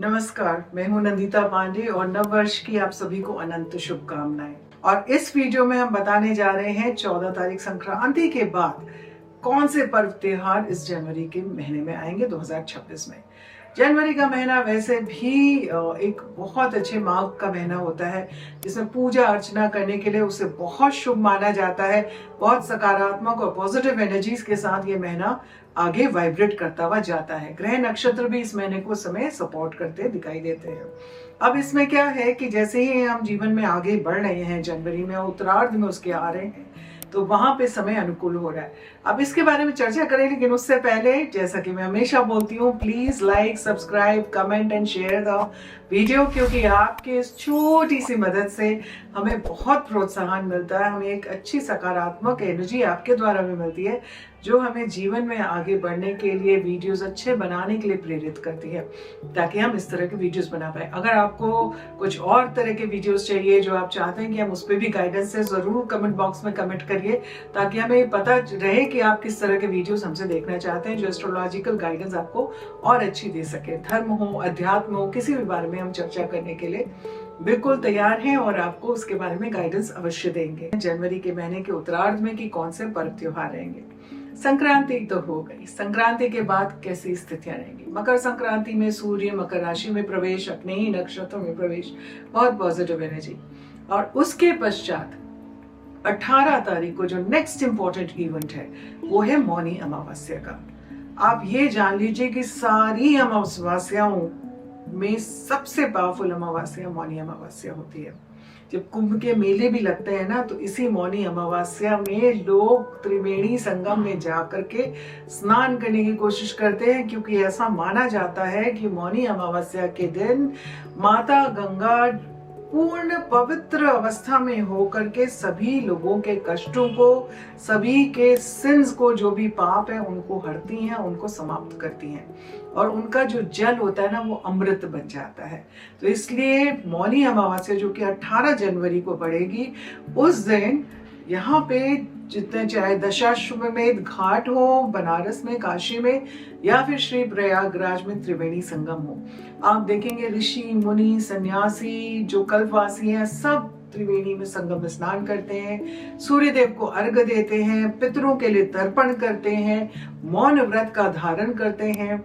नमस्कार, मैं हूं नंदिता पांडे और नव वर्ष की आप सभी को अनंत शुभकामनाएं। और इस वीडियो में हम बताने जा रहे हैं 14 तारीख संक्रांति के बाद कौन से पर्व त्योहार इस जनवरी के महीने में आएंगे 2026 में। जनवरी का महीना वैसे भी एक बहुत अच्छे माह का महीना होता है, जिसमें पूजा अर्चना करने के लिए उसे बहुत शुभ माना जाता है। बहुत सकारात्मक और पॉजिटिव एनर्जीज के साथ ये महीना आगे वाइब्रेट करता हुआ जाता है। ग्रह नक्षत्र भी इस महीने को समय सपोर्ट करते दिखाई देते हैं। अब इसमें क्या है कि जैसे ही हम जीवन में आगे बढ़ रहे हैं, जनवरी में उत्तरार्ध में उसके आ रहे हैं, तो वहां पे समय अनुकूल हो रहा है। अब इसके बारे में चर्चा करें, लेकिन उससे पहले जैसा कि मैं हमेशा बोलती हूँ, please like, subscribe, comment and share the video, क्योंकि आपके इस छोटी सी मदद से हमें बहुत प्रोत्साहन मिलता है। हमें एक अच्छी सकारात्मक एनर्जी आपके द्वारा भी मिलती है, जो हमें जीवन में आगे बढ़ने के लिए, वीडियोस अच्छे बनाने के लिए प्रेरित करती है, ताकि हम इस तरह के वीडियोस बना पाए। अगर आपको कुछ और तरह के वीडियोस चाहिए जो आप चाहते हैं कि हम उस पर भी गाइडेंस है, जरूर कमेंट बॉक्स में कमेंट करिए, ताकि हमें पता रहे कि आप किस तरह के वीडियोस हमसे देखना चाहते हैं, जो एस्ट्रोलॉजिकल गाइडेंस आपको और अच्छी दे सके। धर्म हो, अध्यात्म हो, किसी भी बारे में हम चर्चा करने के लिए बिल्कुल तैयार हैं और आपको उसके बारे में गाइडेंस अवश्य देंगे। जनवरी के महीने के उत्तरार्ध में कि कौन से पर्व त्योहार रहेंगे। संक्रांति तो हो गई, संक्रांति के बाद कैसी स्थितियां रहेंगी। मकर संक्रांति में सूर्य मकर राशि में प्रवेश, अपने ही नक्षत्र में प्रवेश, बहुत पॉजिटिव एनर्जी। और उसके पश्चात 18 तारीख को जो नेक्स्ट इंपॉर्टेंट इवेंट है वो है मौनी अमावस्या का। आप ये जान लीजिए कि सारी अमावस्याओं में सबसे पावरफुल अमावस्या मौनी अमावस्या होती है। जब कुंभ के मेले भी लगते हैं ना, तो इसी मौनी अमावस्या में लोग त्रिवेणी संगम में जाकर के स्नान करने की कोशिश करते हैं, क्योंकि ऐसा माना जाता है कि मौनी अमावस्या के दिन माता गंगा पूर्ण पवित्र अवस्था में होकर के सभी लोगों के कष्टों को, सभी के सिंस को, जो भी पाप है उनको हरती हैं, उनको समाप्त करती हैं, और उनका जो जल होता है ना वो अमृत बन जाता है। तो इसलिए मौनी अमावस्या जो कि 18 जनवरी को पड़ेगी, उस दिन यहाँ पे जितने चाहे दशाश्वमेध घाट हो, बनारस में, काशी में, या फिर श्री प्रयागराज में त्रिवेणी संगम हो, आप देखेंगे ऋषि मुनि सन्यासी जो कल्पवासी हैं सब त्रिवेणी में संगम में स्नान करते हैं, सूर्य देव को अर्घ देते हैं, पितरों के लिए तर्पण करते हैं, मौन व्रत का धारण करते हैं,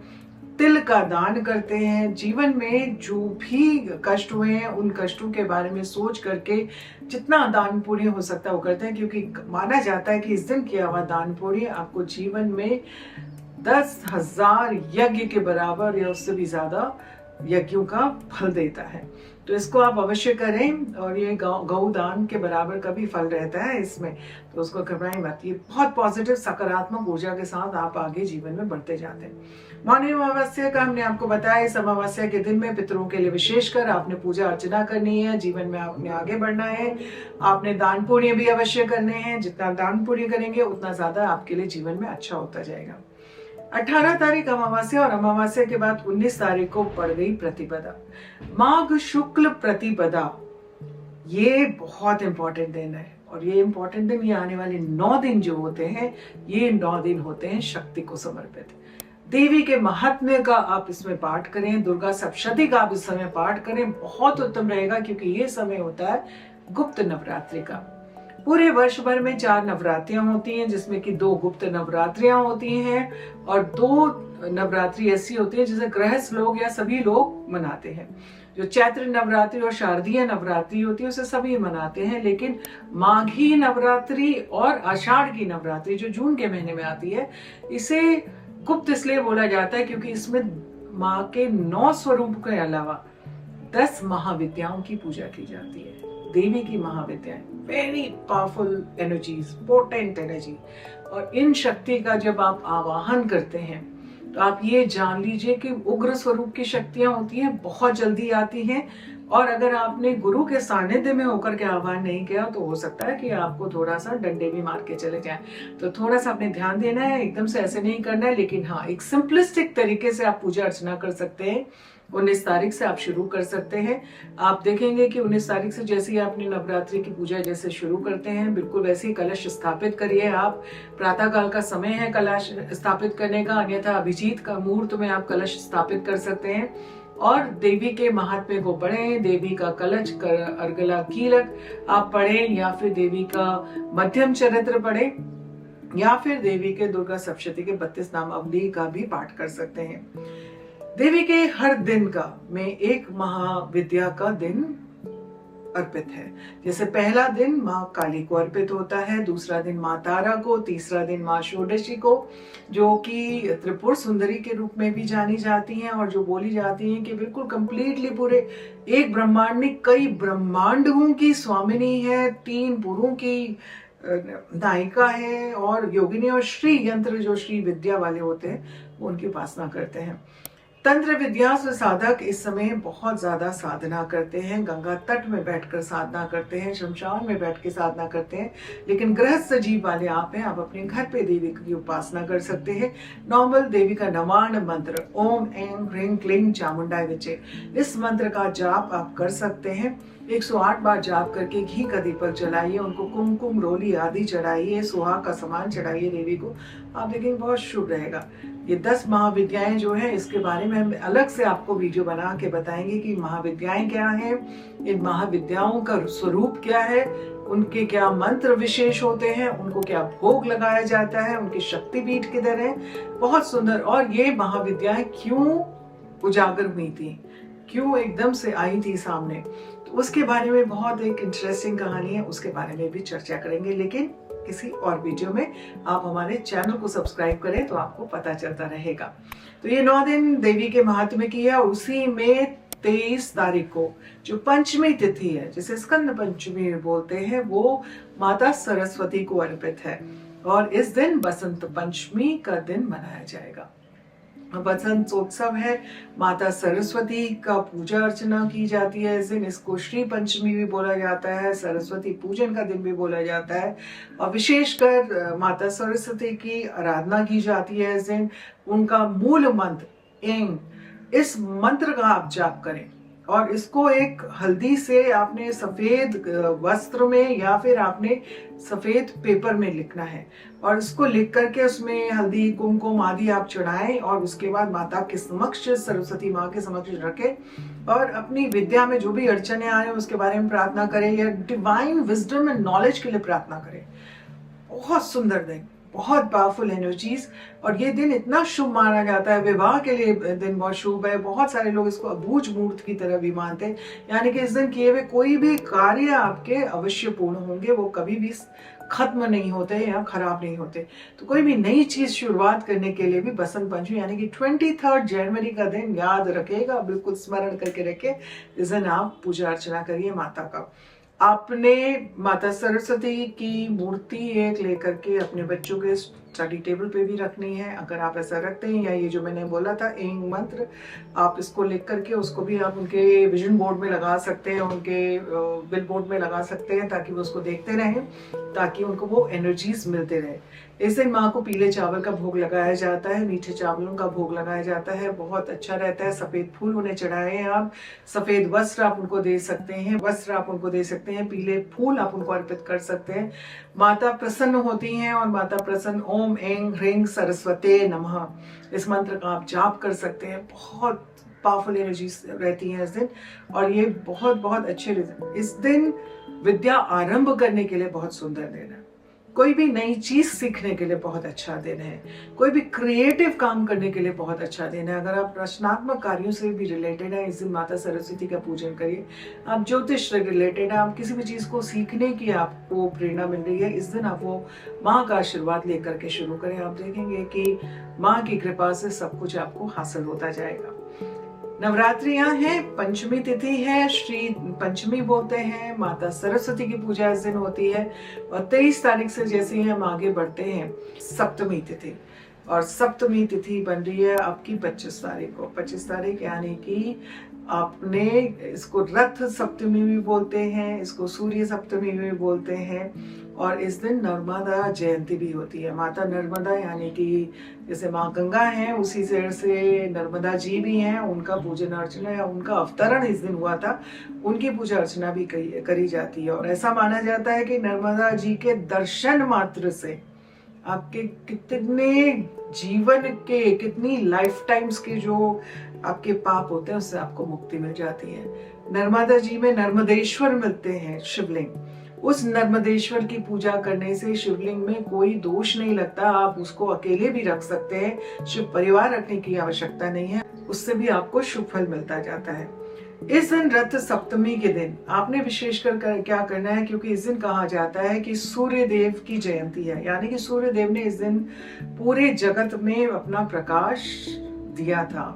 तिल का दान करते हैं। जीवन में जो भी कष्ट हुए हैं उन कष्टों के बारे में सोच करके जितना दान पुण्य हो सकता है वो करते हैं, क्योंकि माना जाता है कि इस दिन किया हुआ दान पुण्य आपको जीवन में 10,000 यज्ञ के बराबर या उससे भी ज्यादा यज्ञों का फल देता है। तो इसको आप अवश्य करें, और ये गौ दान के बराबर का भी फल रहता है इसमें, तो उसको घबराएं मत। ये बहुत पॉजिटिव सकारात्मक ऊर्जा के साथ आप आगे जीवन में बढ़ते जाते हैं। मौनी अमावस्या का हमने आपको बताया, इस अमावस्या के दिन में पितरों के लिए विशेषकर आपने पूजा अर्चना करनी है, जीवन में आपने आगे बढ़ना है, आपने दान पुण्य भी अवश्य करने हैं। जितना दान पुण्य करेंगे उतना ज्यादा आपके लिए जीवन में अच्छा होता जाएगा। 18 तारीख अमावस्या, और अमावस्या के बाद 19 तारीख को पड़ गई प्रतिपदा, माघ शुक्ल प्रतिपदा। ये बहुत इंपॉर्टेंट दिन है, और ये इंपॉर्टेंट दिन, ये आने वाले 9 दिन जो होते हैं, ये 9 दिन होते हैं शक्ति को समर्पित। देवी के महात्म्य का आप इसमें पाठ करें, दुर्गा सप्तशती का आप इस समय पाठ करें, बहुत उत्तम रहेगा, क्योंकि ये समय होता है गुप्त नवरात्रि का। पूरे वर्ष भर में 4 नवरात्रियां होती हैं, जिसमें कि 2 गुप्त नवरात्रियां होती हैं, और 2 नवरात्रि ऐसी होती है जिसे गृहस्थ लोग या सभी लोग मनाते हैं। जो चैत्र नवरात्रि और शारदीय नवरात्रि होती है उसे सभी मनाते हैं, लेकिन माघी नवरात्रि और आषाढ़ की नवरात्रि जो जून के महीने में आती है, इसे गुप्त इसलिए बोला जाता है क्योंकि इसमें माँ के 9 स्वरूप के अलावा 10 महाविद्याओं की पूजा की जाती है। देवी की महाविद्याएं, very powerful energies, potent energy, और इन शक्ति का जब आप आवाहन करते हैं तो आप ये जान लीजिए कि उग्र स्वरूप की शक्तियां होती हैं, बहुत जल्दी आती हैं, और अगर आपने गुरु के सानिध्य में होकर के आह्वान नहीं किया तो हो सकता है कि आपको थोड़ा सा डंडे भी मार के चले जाएं। तो थोड़ा सा आपने ध्यान देना है, एकदम से ऐसे नहीं करना है, लेकिन हाँ, एक सिंपलिस्टिक तरीके से आप पूजा अर्चना कर सकते हैं। 19 तारीख से आप शुरू कर सकते हैं। आप देखेंगे कि 19 तारीख से जैसे ही आपने नवरात्रि की पूजा जैसे शुरू करते हैं, बिल्कुल वैसे ही कलश स्थापित करिए। आप प्रातः काल का समय है कलश स्थापित करने का, अन्यथा अभिजीत का मुहूर्त में आप कलश स्थापित कर सकते हैं। और देवी के महात्म्य को पढ़ें, देवी का कलश कर अर्गला कीलक आप पढ़ें, या फिर देवी का मध्यम चरित्र पढ़ें, या फिर देवी के दुर्गा सप्तशती के 32 नामावली का भी पाठ कर सकते हैं। देवी के हर दिन का में एक महाविद्या का दिन अर्पित है। जैसे पहला दिन माँ काली को अर्पित होता है, दूसरा दिन माँ तारा को, तीसरा दिन माँ षोडशी को, जो कि त्रिपुर सुंदरी के रूप में भी जानी जाती हैं और जो बोली जाती हैं कि बिल्कुल कंप्लीटली पूरे एक ब्रह्मांड में कई ब्रह्मांडों की स्वामिनी है, 3 पुरों की नायिका है, और योगिनी और श्री यंत्र जो श्री विद्या वाले होते हैं वो उनकी उपासना करते हैं। तंत्र विद्या से साधक इस समय बहुत ज्यादा साधना करते हैं, गंगा तट में बैठकर साधना करते हैं, शमशान में बैठ के साधना करते हैं, लेकिन गृहस्थ जीव वाले आप हैं, आप अपने घर पे देवी की उपासना कर सकते हैं। नॉर्मल देवी का नवाण मंत्र ओम ऐं ह्रीं क्लीं चामुंडाय विचे, इस मंत्र का जाप आप कर सकते हैं। 108 बार जाप करके घी का दीपक जलाइए, उनको कुमकुम रोली आदि चढ़ाइए, सुहाग का सामान चढ़ाइए देवी को, आप देखेंगे बहुत शुभ रहेगा। ये 10 महाविद्याएं जो है इसके बारे में हम अलग से आपको वीडियो बना के बताएंगे कि महाविद्याएं क्या हैं, इन महाविद्याओं का स्वरूप क्या है, उनके क्या मंत्र विशेष होते हैं, उनको क्या भोग लगाया जाता है, उनकी शक्तिपीठ किधर है, बहुत सुंदर। और ये महाविद्याएं क्यों उजागर हुई थी, क्यों एकदम से आई थी सामने, तो उसके बारे में बहुत एक इंटरेस्टिंग कहानी है, उसके बारे में भी चर्चा करेंगे, लेकिन किसी और वीडियो में। आप हमारे चैनल को सब्सक्राइब करें तो आपको पता चलता रहेगा। तो ये 9 दिन देवी के महात्म्य की है, और उसी में 23 तारीख को जो पंचमी तिथि है, जिसे स्कंद पंचमी बोलते हैं, वो माता सरस्वती को अर्पित है, और इस दिन बसंत पंचमी का दिन मनाया जाएगा। बसंत उत्सव है, माता सरस्वती का पूजा अर्चना की जाती है इस दिन, इसको श्री पंचमी भी बोला जाता है, सरस्वती पूजन का दिन भी बोला जाता है, और विशेषकर माता सरस्वती की आराधना की जाती है इस दिन। उनका मूल मंत्र ऐं, इस मंत्र का आप जाप करें, और इसको एक हल्दी से आपने सफेद वस्त्र में या फिर आपने सफेद पेपर में लिखना है, और इसको लिख करके उसमें हल्दी कुमकुम आदि आप चढ़ाएं, और उसके बाद माता के समक्ष, सरस्वती माँ के समक्ष रखें, और अपनी विद्या में जो भी अड़चने आ रहे हैं उसके बारे में प्रार्थना करें, या डिवाइन विजडम एंड नॉलेज के लिए प्रार्थना करें। बहुत सुंदर दिन, बहुत पावरफुल एनर्जीज, और ये दिन इतना शुभ माना जाता है, विवाह के लिए दिन बहुत शुभ है। बहुत सारे लोग इसको अबूझ मुहूर्त की तरह भी मानते हैं, यानी कि इस दिन किए हुए कोई भी कार्य आपके अवश्य पूर्ण होंगे, वो कभी भी खत्म नहीं होते या खराब नहीं होते। तो कोई भी नई चीज शुरुआत करने के लिए भी बसंत पंचमी यानी कि 23 जनवरी का दिन याद रखेगा, बिल्कुल स्मरण करके रखे, इस दिन आप पूजा अर्चना करिए माता का। आपने माता सरस्वती की मूर्ति एक लेकर के अपने बच्चों के स्टडी टेबल पे भी रखनी है, अगर आप ऐसा रखते हैं, या ये जो मैंने बोला था ऐं मंत्र, आप इसको लिख करके उसको भी आप उनके विजन बोर्ड में लगा सकते हैं, उनके बिल बोर्ड में लगा सकते हैं, ताकि वो उसको देखते रहें, ताकि उनको वो एनर्जीज मिलते रहे। इस दिन माँ को पीले चावल का भोग लगाया जाता है, मीठे चावलों का भोग लगाया जाता है, बहुत अच्छा रहता है। सफेद फूल उन्हें चढ़ाए हैं आप, सफेद वस्त्र आप उनको दे सकते हैं, पीले फूल आप उनको अर्पित कर सकते हैं। माता प्रसन्न होती हैं, और माता प्रसन्न ओम ऐं ह्रीं सरस्वते नमः, इस मंत्र का आप जाप कर सकते हैं। बहुत पावरफुल एनर्जीज रहती हैं इस दिन, और ये बहुत बहुत अच्छे दिन। इस दिन विद्या आरंभ करने के लिए बहुत सुंदर दिन है, कोई भी नई चीज सीखने के लिए बहुत अच्छा दिन है, कोई भी क्रिएटिव काम करने के लिए बहुत अच्छा दिन है। अगर आप रचनात्मक कार्यों से भी रिलेटेड है, इस दिन माता सरस्वती का पूजन करिए। आप ज्योतिष से रिलेटेड है, आप किसी भी चीज को सीखने की आपको प्रेरणा मिल रही है, इस दिन आप वो माँ का आशीर्वाद लेकर के शुरू करें। आप देखेंगे कि माँ की कृपा से सब कुछ आपको हासिल होता जाएगा। नवरात्रियां हैं, पंचमी तिथि है, श्री पंचमी बोलते हैं, माता सरस्वती की पूजा इस दिन होती है, और 23 तारीख से जैसे ही हम आगे बढ़ते हैं सप्तमी तिथि, और सप्तमी तिथि बन रही है आपकी 25 तारीख को। 25 तारीख यानी कि आपने इसको रथ सप्तमी भी बोलते हैं, इसको सूर्य सप्तमी भी बोलते हैं, और इस दिन नर्मदा जयंती भी होती है। माता नर्मदा यानी कि जैसे माँ गंगा हैं, उसी से नर्मदा जी भी हैं, उनका पूजन अर्चना या उनका अवतरण इस दिन हुआ था, उनकी पूजा अर्चना भी करी जाती है। और ऐसा माना जाता है कि नर्मदा जी के दर्शन मात्र से आपके कितने जीवन के, कितनी लाइफ टाइम्स के जो आपके पाप होते हैं उससे आपको मुक्ति मिल जाती है। नर्मदा जी में नर्मदेश्वर मिलते हैं शिवलिंग, उस नर्मदेश्वर की पूजा करने से शिवलिंग में कोई दोष नहीं लगता। आप उसको अकेले भी रख सकते हैं, शिव परिवार रखने की आवश्यकता नहीं है, उससे भी आपको शुभ फल मिलता जाता है। इस दिन रथ सप्तमी के दिन आपने विशेषकर क्या करना है, क्योंकि इस दिन कहा जाता है कि सूर्य देव की जयंती है, यानी कि सूर्य देव ने इस दिन पूरे जगत में अपना प्रकाश दिया था,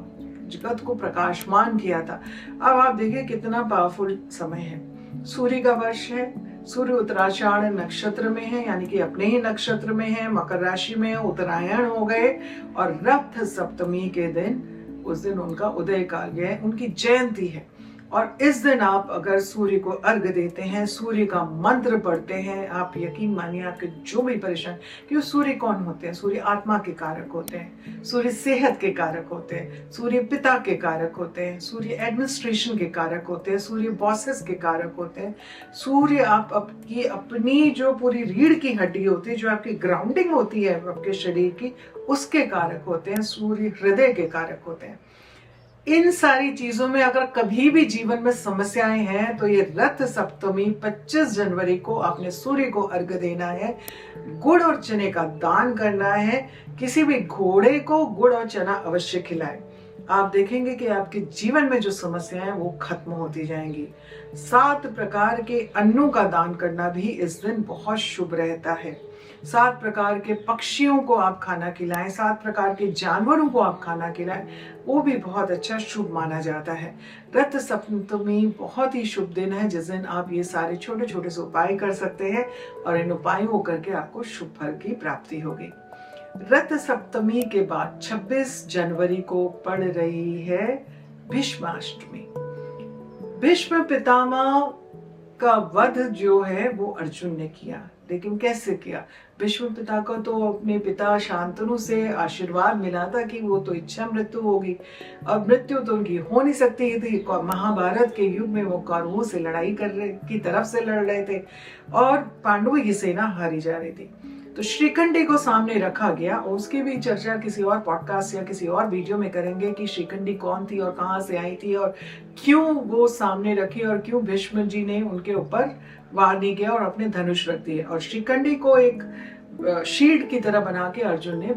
जगत को प्रकाशमान किया था। अब आप देखिए कितना पावरफुल समय है। सूर्य का वर्ष है, सूर्य उत्तराषाढ़ नक्षत्र में है, यानी कि अपने ही नक्षत्र में है, मकर राशि में है, उत्तरायण हो गए और रथ सप्तमी के दिन उस दिन उनका उदय काल है, उनकी जयंती है। और इस दिन आप अगर सूर्य को अर्घ देते हैं, सूर्य का मंत्र पढ़ते हैं, आप यकीन मानिए आपके जो भी परेशान, क्योंकि सूर्य कौन होते हैं? सूर्य आत्मा के कारक होते हैं, सूर्य सेहत के कारक होते हैं, सूर्य पिता के कारक होते हैं, सूर्य एडमिनिस्ट्रेशन के कारक होते हैं, सूर्य बॉसेस के कारक होते हैं, सूर्य आपकी अपनी जो पूरी रीढ़ की हड्डी होती है, जो आपकी ग्राउंडिंग होती है आपके शरीर की, उसके कारक होते हैं, सूर्य हृदय के कारक होते हैं। इन सारी चीजों में अगर कभी भी जीवन में समस्याएं हैं तो ये रथ सप्तमी 25 जनवरी को आपने सूर्य को अर्घ देना है, गुड़ और चने का दान करना है, किसी भी घोड़े को गुड़ और चना अवश्य खिलाएं। आप देखेंगे कि आपके जीवन में जो समस्याएं हैं वो खत्म होती जाएंगी। 7 प्रकार के अन्नों का दान करना भी इस दिन बहुत शुभ रहता है। 7 प्रकार के पक्षियों को आप खाना खिलाएं, 7 प्रकार के जानवरों को आप खाना खिलाएं, वो भी बहुत अच्छा शुभ माना जाता है। रथ सप्तमी बहुत ही शुभ दिन है, जिस दिन आप ये सारे छोटे छोटे से उपाय कर सकते हैं और इन उपायों करके आपको शुभ फल की प्राप्ति होगी। रथ सप्तमी के बाद 26 जनवरी को पड़ रही है भीष्माष्टमी। भीष्म पितामह का वध जो है वो अर्जुन ने किया, लेकिन कैसे किया? भीष्म पिता को तो अपने पिता शांतनु से आशीर्वाद मिला था कि वो तो इच्छा मृत्यु होगी, और मृत्यु तो उनकी हो नहीं सकती थी। महाभारत के युग में वो कौरवों से लड़ाई की तरफ से लड़ रहे थे और पांडवों की सेना हारी जा रही थी। तो श्रीखंडी को सामने रखा गया, और उसकी भी चर्चा किसी और पॉडकास्ट या किसी और वीडियो में करेंगे कि श्रीखंडी कौन थी और कहाँ से आई थी और क्यों वो सामने रखी और क्यों भीष्म जी ने उनके ऊपर वार नहीं किया और अपने धनुष रख दिए। और श्रीखंडी को एक शील्ड की तरह बना के अर्जुन ने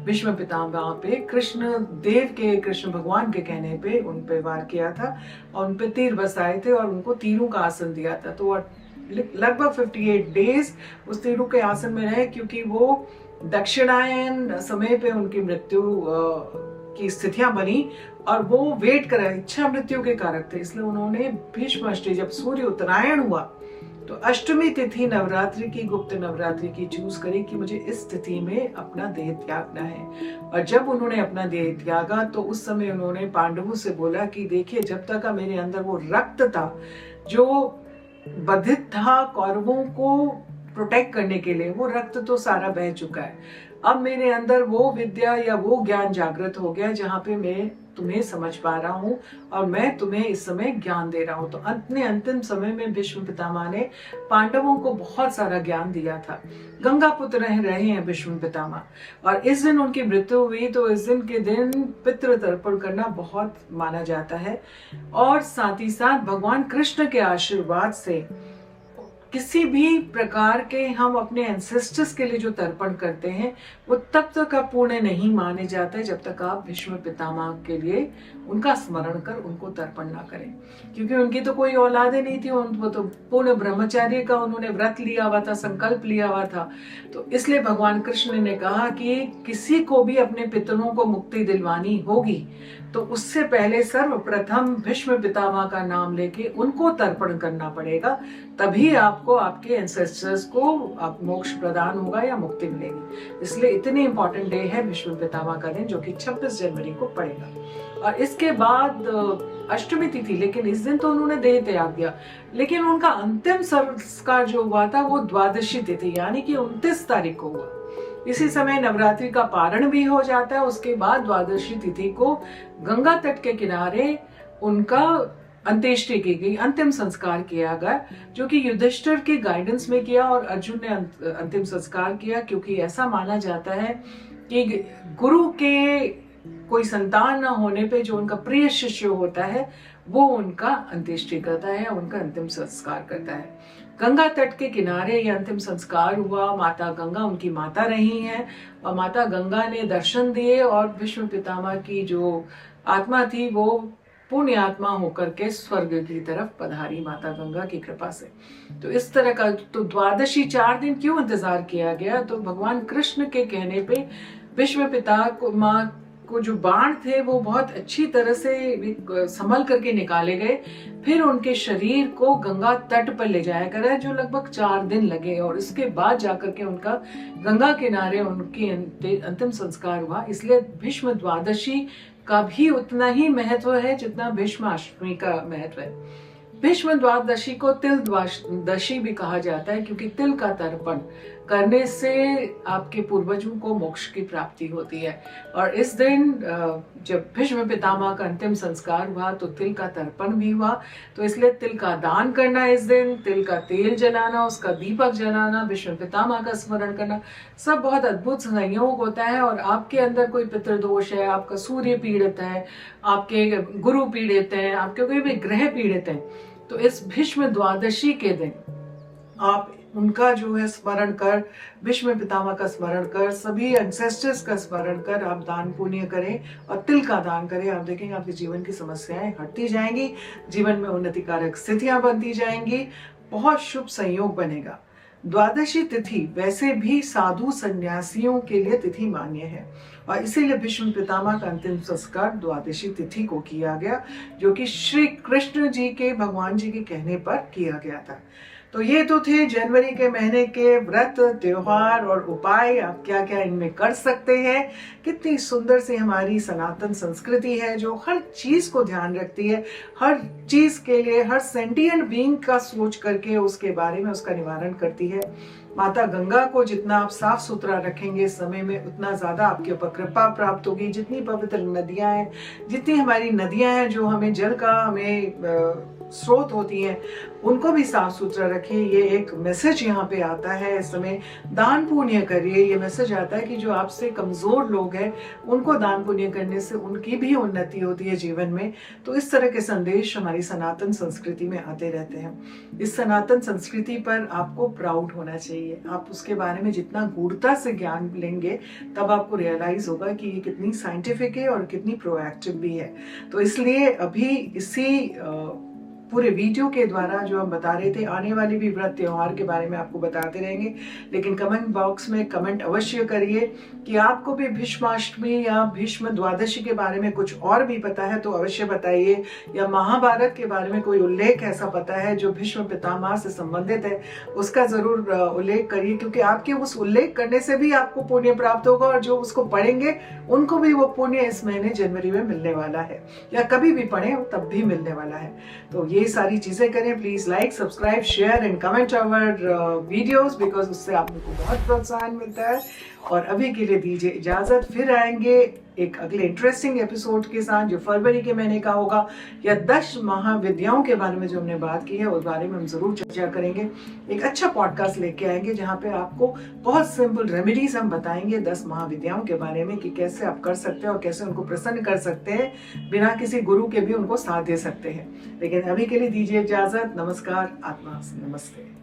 भीष्म पितामह पे कृष्ण भगवान के कहने पे उन पे वार किया था और उन पे तीर बरसाए थे और उनको तीरों का आसन दिया था। तो लगभग 58 डेज उस तीरों के आसन में रहे, क्योंकि वो दक्षिणायन समय पे उनकी मृत्यु की स्थितियां बनी और वो वेट कर रहे, इच्छा मृत्यु के कारक थे। इसलिए उन्होंने भीष्म अष्टमी, जब सूर्य उत्तरायण हुआ तो अष्टमी तिथि नवरात्रि की, गुप्त नवरात्रि की चूज करी कि मुझे इस तिथि में अपना देह त्यागना है। और जब उन्होंने अपना देह त्यागा तो उस समय उन्होंने पांडवों से बोला कि देखिए, जब तक मेरे अंदर वो रक्त था जो बधित था कौरवों को प्रोटेक्ट करने के लिए, वो रक्त तो सारा बह चुका है। अब मेरे अंदर वो विद्या या वो ज्ञान जागृत हो गया जहाँ पे मैं तुम्हें समझ पा रहा हूँ और मैं तुम्हें इस समय ज्ञान दे रहा हूँ। तो अपने अंतिम समय में भीष्म पितामह ने पांडवों को बहुत सारा ज्ञान दिया था। गंगा पुत्र रहे हैं भीष्म पितामह, और इस दिन उनकी मृत्यु हुई। तो इस दिन के दिन पितृ तर्पण करना बहुत माना जाता है, और साथ ही साथ भगवान कृष्ण के आशीर्वाद से किसी भी प्रकार के हम अपने एंसेस्टर्स के लिए जो तर्पण करते हैं वो तब तक आप पूर्ण नहीं माने जाते जब तक आप भीष्म पितामह के लिए उनका स्मरण कर उनको तर्पण ना करें, क्योंकि उनकी तो कोई औलादे नहीं थी, वो तो पूर्ण ब्रह्मचार्य का उन्होंने व्रत लिया हुआ था, संकल्प लिया हुआ था। तो इसलिए भगवान कृष्ण ने कहा कि किसी को भी अपने पितरों को मुक्ति दिलवानी होगी तो उससे पहले सर्वप्रथम भीष्म पितामह का नाम लेके उनको तर्पण करना पड़ेगा, तभी आपको आपके एंसेस्टर्स को मोक्ष प्रदान होगा या मुक्ति मिलेगी। इसलिए इतनी इंपॉर्टेंट डे है भीष्म पितामह का दिन, जो कि 26 जनवरी को पड़ेगा। और इसके बाद अष्टमी तिथि, लेकिन इस दिन तो उन्होंने देह त्याग दिया, लेकिन उनका अंतिम संस्कार जो हुआ था वो द्वादशी तिथि यानी कि 29 तारीख को हुआ। इसी समय नवरात्रि का पारण भी हो जाता है। उसके बाद द्वादशी तिथि को गंगा तट के किनारे उनका अंत्येष्टि की गई, अंतिम संस्कार किया गया, जो कि युधिष्ठिर के गाइडेंस में किया और अर्जुन ने अंतिम संस्कार किया, क्योंकि ऐसा माना जाता है कि गुरु के कोई संतान न होने पे जो उनका प्रिय शिष्य होता है वो उनका अंत्येष्टि करता है, उनका अंतिम संस्कार करता है। गंगा तट के किनारे ये अंतिम संस्कार हुआ। माता गंगा उनकी माता रही हैं और माता गंगा ने दर्शन दिए और भीष्म पितामह की जो आत्मा थी वो पुण्य आत्मा होकर के स्वर्ग की तरफ पधारी माता गंगा की कृपा से। तो इस तरह का तो द्वादशी 4 दिन क्यों इंतजार किया गया? तो भगवान कृष्ण के कहने पे भीष्म पितामह को जो बाण थे वो बहुत अच्छी तरह से संभल करके निकाले गए। फिर उनके शरीर को गंगा तट पर ले जाया गया, जो लगभग 4 दिन लगे, और इसके बाद जाकर के उनका गंगा किनारे उनकी अंतिम संस्कार हुआ। इसलिए भीष्म द्वादशी का भी उतना ही महत्व है जितना भीष्माष्टमी का महत्व है। भीष्म द्वादशी को तिल द्वादशी भी कहा जाता है, क्योंकि तिल का तर्पण करने से आपके पूर्वजों को मोक्ष की प्राप्ति होती है। और इस दिन जब भीष्म पितामह का अंतिम संस्कार हुआ तो तिल का तर्पण भी हुआ। तो इसलिए तिल का दान करना, इस दिन तिल का तेल जलाना, उसका दीपक जलाना, भीष्म पितामह का स्मरण करना, सब बहुत अद्भुत संयोग होता है। और आपके अंदर कोई पितृदोष है, आपका सूर्य पीड़ित है, आपके गुरु पीड़ित है, आपके कोई भी ग्रह पीड़ित है, तो इस भीष्म द्वादशी के दिन आप उनका जो है स्मरण कर, भीष्म पितामह का स्मरण कर, सभी एंसेस्टर्स का स्मरण कर आप दान पुण्य करें और तिल का दान करें। आप देखेंगे आपके जीवन की समस्याएं हटती जाएंगी, जीवन में उन्नतिकारक स्थितियां बनती जाएंगी, बहुत शुभ संयोग बनेगा। द्वादशी तिथि वैसे भी साधु सन्यासियों के लिए तिथि मान्य है और इसीलिए भीष्म पितामह का अंतिम संस्कार द्वादशी तिथि को किया गया, जो कि श्री कृष्ण जी के, भगवान जी के कहने पर किया गया था। तो ये तो थे जनवरी के महीने के व्रत, त्योहार और उपाय। आप क्या क्या इनमें कर सकते हैं। कितनी सुंदर सी हमारी सनातन संस्कृति है जो हर चीज को ध्यान रखती है, हर चीज के लिए, हर सेंटिएंट बीइंग का सोच करके उसके बारे में उसका निवारण करती है। माता गंगा को जितना आप साफ सुथरा रखेंगे इस समय में, उतना ज्यादा आपके ऊपर कृपा प्राप्त होगी। जितनी पवित्र नदियां हैं, जितनी हमारी नदियां हैं जो हमें जल का हमें स्रोत होती हैं, उनको भी साफ सुथरा रखिए। ये एक मैसेज यहाँ पे आता है इस समय, दान पुण्य करिए। ये मैसेज आता है कि जो आपसे कमजोर लोग हैं उनको दान पुण्य करने से उनकी भी उन्नति होती है जीवन में। तो इस तरह के संदेश हमारी सनातन संस्कृति में आते रहते हैं। इस सनातन संस्कृति पर आपको प्राउड होना चाहिए। आप उसके बारे में जितना गूढ़ता से ज्ञान लेंगे तब आपको रियलाइज होगा कि ये कितनी साइंटिफिक है और कितनी प्रोएक्टिव भी है। तो इसलिए अभी इसी पूरे वीडियो के द्वारा जो हम बता रहे थे, आने वाले भी व्रत त्योहार के बारे में आपको बताते रहेंगे। लेकिन कमेंट बॉक्स में कमेंट अवश्य करिए कि आपको भी भीष्माष्टमी या भीष्म द्वादशी के बारे में कुछ और भी पता है तो अवश्य बताइए, या महाभारत के बारे में कोई उल्लेख ऐसा पता है जो भीष्म पितामह से संबंधित है, उसका जरूर उल्लेख करिए, क्योंकि आपके उस उल्लेख करने से भी आपको पुण्य प्राप्त होगा और जो उसको पढ़ेंगे उनको भी वो पुण्य इस महीने जनवरी में मिलने वाला है, या कभी भी पढ़े तब भी मिलने वाला है। तो ये सारी चीजें करें। Please like, subscribe, share and comment our videos, because उससे आप लोगों को बहुत प्रोत्साहन मिलता है। और अभी के लिए दीजिए इजाजत, फिर आएंगे एक अगले इंटरेस्टिंग एपिसोड के साथ जो फरवरी के महीने का होगा, या 10 महाविद्याओं के बारे में जो हमने बात की है उस बारे में हम जरूर चर्चा करेंगे। एक अच्छा पॉडकास्ट लेके आएंगे जहाँ पे आपको बहुत सिंपल रेमेडीज हम बताएंगे 10 महाविद्याओं के बारे में, कि कैसे आप कर सकते हैं और कैसे उनको प्रसन्न कर सकते हैं, बिना किसी गुरु के भी उनको साथ दे सकते हैं। लेकिन अभी के लिए दीजिए इजाजत। नमस्कार, आत्मा नमस्ते।